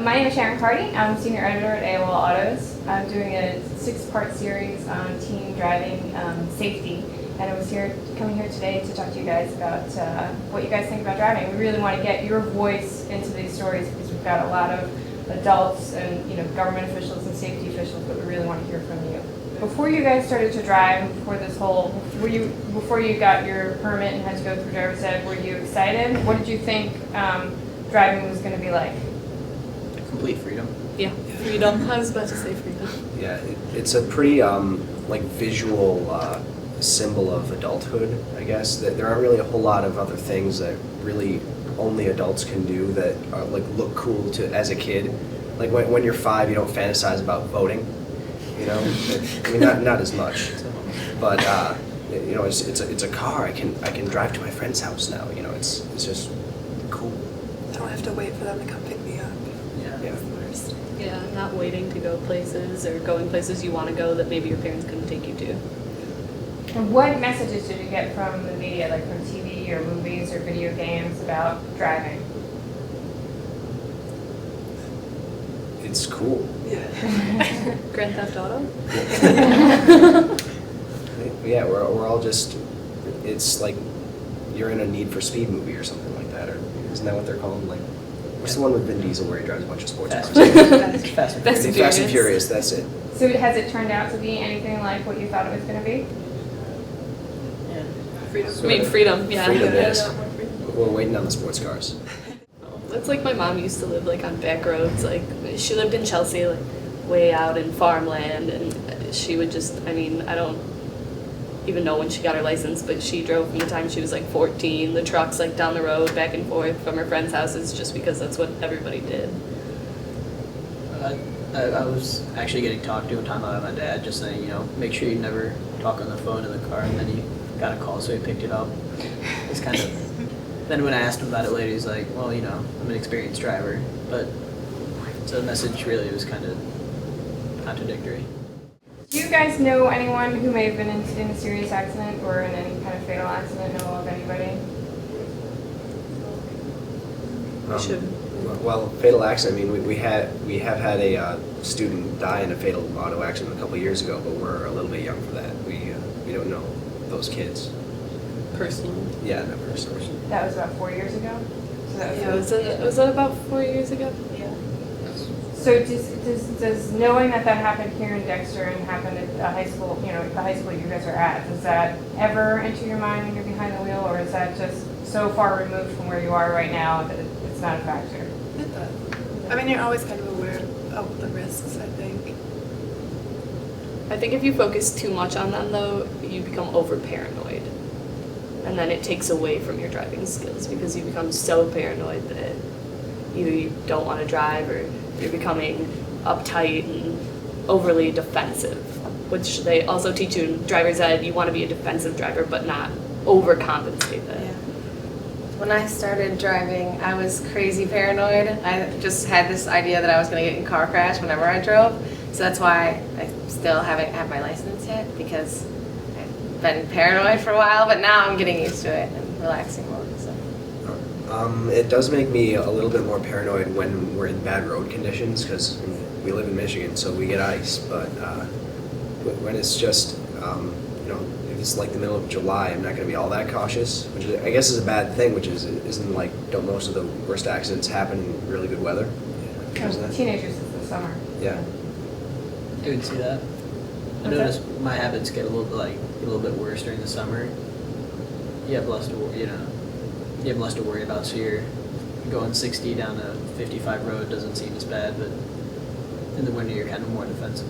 My name is Sharon Carty. I'm senior editor at AOL Autos. I'm doing a 6-part series on teen driving safety, and I was coming here today to talk to you guys about what you guys think about driving. We really want to get your voice into these stories because we've got a lot of adults and government officials and safety officials, but we really want to hear from you. Before you guys started to drive, before you got your permit and had to go through driver's ed, were you excited? What did you think driving was going to be like? Complete freedom. Yeah, freedom. I was about to say freedom. Yeah, it's a pretty visual symbol of adulthood, I guess. That there aren't really a whole lot of other things that really only adults can do that are, look cool as a kid. Like when you're 5, you don't fantasize about voting. I mean, not as much. But it's a car. I can drive to my friend's house now. It's just cool. I don't have to wait for them to come pick me up. Yeah. That's the worst. Yeah, not waiting to go places or going places you want to go that maybe your parents couldn't take you to. And what messages did you get from the media, like from TV or movies or video games about driving? It's cool. Yeah. Grand Theft Auto? Yeah, we're all just. It's like you're in a Need for Speed movie or something like that, or isn't that what they're called? Like, what's the one with Vin Diesel where he drives a bunch of sports cars? Fast and Furious. That's it. So has it turned out to be anything like what you thought it was going to be? Freedom. Freedom, yeah. Freedom, Yeah. yes. We're waiting on the sports cars. It's like my mom used to live on back roads. She lived in Chelsea, way out in farmland, and she would I don't even know when she got her license, but she drove from the time she was 14, the trucks down the road back and forth from her friends' houses just because that's what everybody did. I was actually getting talked to one time by my dad, just saying, make sure you never talk on the phone in the car, and then he got a call, so he picked it up. It's kind of. Then when I asked him about it later, he's like, well, I'm an experienced driver, but so the message really was kind of contradictory. Do you guys know anyone who may have been in a serious accident or in any kind of fatal accident? Know of anybody? Well, fatal accident. I mean, we have had a student die in a fatal auto accident a couple of years ago, but we're a little bit young for that. We don't know those kids. Personally. Yeah, not personally. That was about 4 years ago? So was that about 4 years ago? Yeah. So does knowing that happened here in Dexter and happened at the high school, the high school you guys are at, does that ever enter your mind when you're behind the wheel, or is that just so far removed from where you are right now that it's not a factor? It does. I mean, you're always kind of aware of the risks, I think. I think if you focus too much on them, though, you become over-paranoid. And then it takes away from your driving skills because you become so paranoid that either you don't want to drive or you're becoming uptight and overly defensive, which they also teach you in driver's ed. You want to be a defensive driver, but not overcompensate that. Yeah. When I started driving, I was crazy paranoid. I just had this idea that I was going to get in a car crash whenever I drove. So that's why I still haven't had my license yet, because I've been paranoid for a while, but now I'm getting used to it and relaxing more. So. It does make me a little bit more paranoid when we're in bad road conditions, because we live in Michigan, so we get ice. But when it's just, if it's the middle of July, I'm not going to be all that cautious, which I guess is a bad thing, which isn't don't most of the worst accidents happen in really good weather? Teenagers is the summer. Yeah. I would see that. I noticed my habits get a little bit worse during the summer. You have less to worry about. So you're going 60 down a 55 road doesn't seem as bad, but in the winter you're kind of more defensive.